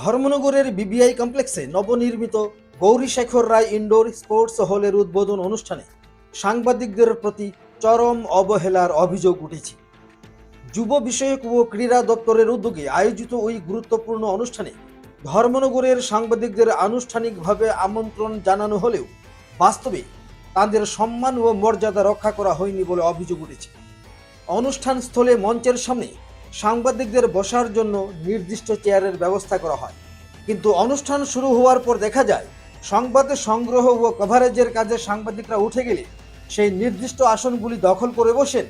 ধর্মনগরের BBI কমপ্লেক্সে নবনির্মিত গৌরীশেখর রায় indoor sports হলের উদ্বোধন অনুষ্ঠানে সাংবাদিকদের প্রতি চরম অবহেলার অভিযোগ উঠেছে। যুব বিষয়ক ও ক্রীড়া দপ্তরের উদ্যোগে আয়োজিত ওই গুরুত্বপূর্ণ অনুষ্ঠানে ধর্মনগরের সাংবাদিকদের আনুষ্ঠানিকভাবে আমন্ত্রণ জানানো হলেও বাস্তবে তাদের সম্মান ও মর্যাদা রক্ষা করা হয়নি বলে অভিযোগ উঠেছে। অনুষ্ঠান স্থলে মঞ্চের সামনে সাংবাদিকদের বসার জন্য নির্দিষ্ট চেয়ারের ব্যবস্থা করা হয়, কিন্তু অনুষ্ঠান শুরু হওয়ার পর দেখা যায় সংবাদ সংগ্রহ ও কভারেজের কাজে সাংবাদিকরা উঠে গেলে সেই নির্দিষ্ট আসনগুলি দখল করে বসেন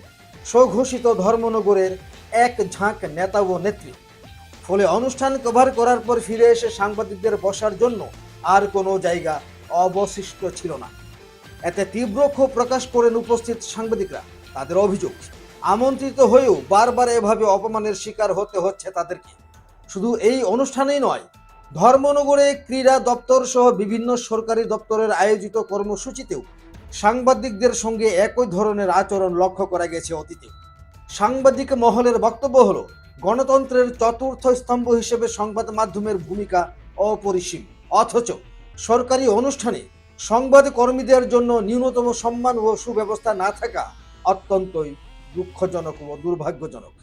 স্বঘোষিত ধর্মনগরের এক ঝাঁক নেতা ও নেত্রী। ফলে অনুষ্ঠান কভার করার পর ফিরে এসে সাংবাদিকদের বসার জন্য আর কোনো জায়গা অবশিষ্ট ছিল না। এতে তীব্র ক্ষোভ প্রকাশ করেন উপস্থিত সাংবাদিকরা। তাদের অভিযোগ, আমন্ত্রিত হয়েও বারবার এভাবে অপমানের শিকার হতে হচ্ছে তাদেরকে। শুধু এই অনুষ্ঠানেই নয়, ধর্মনগরে ক্রীড়া দপ্তর সহ বিভিন্ন সরকারি দপ্তরের আয়োজিত কর্মসূচিতেও সাংবাদিকদের সঙ্গে একই ধরনের আচরণ লক্ষ্য করা গেছে অতীতে। সাংবাদিক মহলের বক্তব্য হলো, গণতন্ত্রের চতুর্থ স্তম্ভ হিসেবে সংবাদ মাধ্যমের ভূমিকা অপরিসীম, অথচ সরকারি অনুষ্ঠানে সংবাদ কর্মীদের জন্য ন্যূনতম সম্মান ও সুব্যবস্থা না থাকা অত্যন্তই দুঃখজনক ও দুর্ভাগ্যজনক।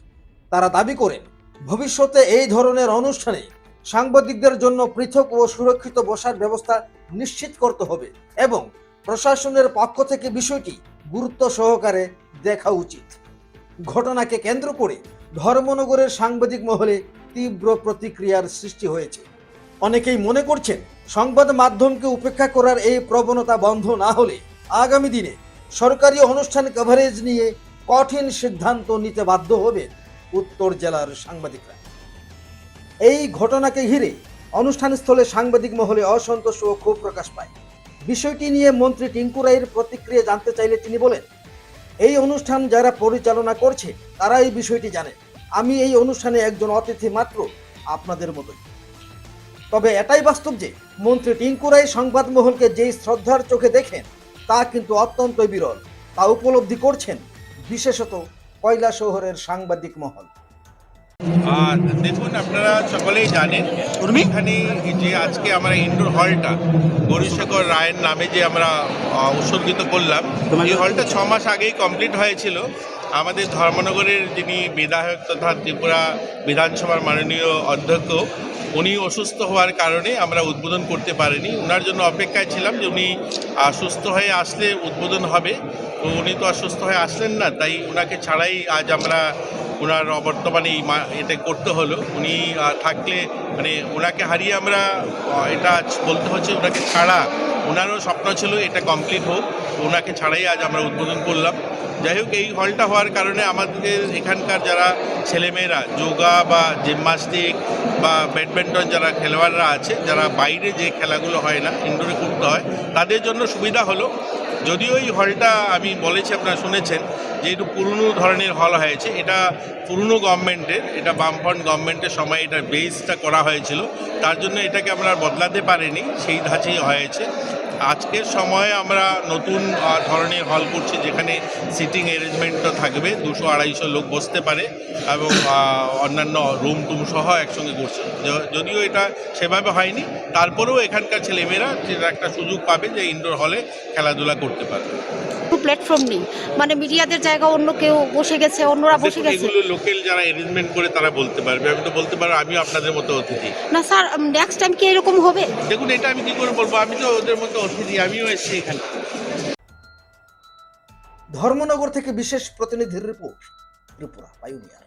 তারা দাবি করেন, ভবিষ্যতে এই ধরনের অনুষ্ঠানে সাংবাদিকদের জন্য পৃথক ও সুরক্ষিত বসার ব্যবস্থা নিশ্চিত করতে হবে এবং প্রশাসনের পক্ষ থেকে বিষয়টি গুরুত্ব সহকারে দেখা উচিত। ঘটনাকে কেন্দ্র করে ধর্মনগরের সাংবাদিক মহলে তীব্র প্রতিক্রিয়ার সৃষ্টি হয়েছে। অনেকেই মনে করছেন, সংবাদ মাধ্যমকে উপেক্ষা করার এই প্রবণতা বন্ধ না হলে আগামী দিনে সরকারি অনুষ্ঠান কভারেজ নিয়ে কঠিন সিদ্ধান্ত নিতে বাধ্য হবে উত্তর জেলার সাংবাদিকরা। এই ঘটনাকে ঘিরে অনুষ্ঠানস্থলে সাংবাদিক মহলে অসন্তোষ ও ক্ষোভ প্রকাশ পায়। বিষয়টি নিয়ে মন্ত্রী টিঙ্কু রায়ের প্রতিক্রিয়া জানতে চাইলে তিনি বলেন, এই অনুষ্ঠান যারা পরিচালনা করছে তারা এই বিষয়টি জানে। আমি এই অনুষ্ঠানে একজন অতিথি মাত্র, আপনাদের মতোই। তবে এটাই বাস্তব যে মন্ত্রী টিঙ্কু রায় সংবাদ মহলকে যেই শ্রদ্ধার চোখে দেখেন তা কিন্তু অত্যন্ত বিরল। তা উপলব্ধি করছেন বিশেষত কৈলাসহরের সাংবাদিক মহল। দেখুন, আপনারা সকলেই জানেন এখানে যে আজকে আমরা ইনডোর হলটা গৌরীশেখর রায়ের নামে যে আমরা উৎসর্গিত করলাম, এই হলটা 6 মাস আগেই কমপ্লিট হয়েছিল। আমাদের ধর্মনগরের যিনি বিধায়ক তথা ত্রিপুরা বিধানসভার মাননীয় অধ্যক্ষ, উনি অসুস্থ হওয়ার কারণে আমরা উদ্বোধন করতে পারিনি। ওনার জন্য অপেক্ষায় ছিলাম যে উনি সুস্থ হয়ে আসলে উদ্বোধন হবে। তো উনি তো অসুস্থ হয়ে আসলেন না, তাই ওনাকে ছাড়াই আজ আমরা ওনার বর্তমানে এটা করতে হলো। উনি থাকলে মানে ওনাকে হারিয়ে আমরা এটা বলতে হচ্ছে, ওনাকে ছাড়া ওনারও স্বপ্ন ছিল এটা কমপ্লিট হোক, ওনাকে ছাড়াই আজ আমরা উদ্বোধন করলাম। যাই হোক, এই হলটা হওয়ার কারণে আমাদের এখানকার যারা ছেলেমেয়েরা যোগা বা জিমন্যাস্টিক বা ব্যাডমিন্টন যারা খেলোয়াড়রা আছে, যারা বাইরে যে খেলাগুলো হয় না ইনডোরে করতে হয়, তাদের জন্য সুবিধা হলো। যদিও এই হলটা আমি বলেছি, আপনারা শুনেছেন যে একটু পুরনো ধরনের হল হয়েছে। এটা পুরনো গভর্নমেন্টের, এটা বামফ্রন্ট গভর্নমেন্টের সময় এটা বেসটা করা হয়েছিল, তার জন্য এটাকে আমরা বদলাতে পারিনি, সেই ধাঁচেই হয়েছে। আজকের সময়ে আমরা নতুন ধরনের হল করছি, যেখানে সিটিং অ্যারেঞ্জমেন্টও থাকবে, 200-250 লোক বসতে পারে এবং অন্যান্য রুম টুম সহ একসঙ্গে করছে। যদিও এটা সেভাবে হয়নি, তারপরেও এখানকার ছেলেমেয়েরা একটা সুযোগ পাবে যে ইনডোর হলে খেলাধুলা করতে পারবে। প্ল্যাটফর্ম নেই, মানে মিডিয়াদের জায়গা অন্য কেউ বসে গেছে, অন্যরা বসে গেছে। এগুলো লোকাল যারা অ্যারেঞ্জমেন্ট করে তারা বলতে পারবে, আমি তো বলতে পারবো আমিও আপনাদের মতো অতিথি না স্যার, নেক্সট টাইম কি এরকম হবে? দেখুন, এটা আমি কি করে বলবো, আমি তো ওদের মতো অতিথি, আমিও এসেছি এখানে। ধর্মনগর থেকে বিশেষ প্রতিনিধির রিপোর্ট, ত্রিপুরা পাইওনিয়ার।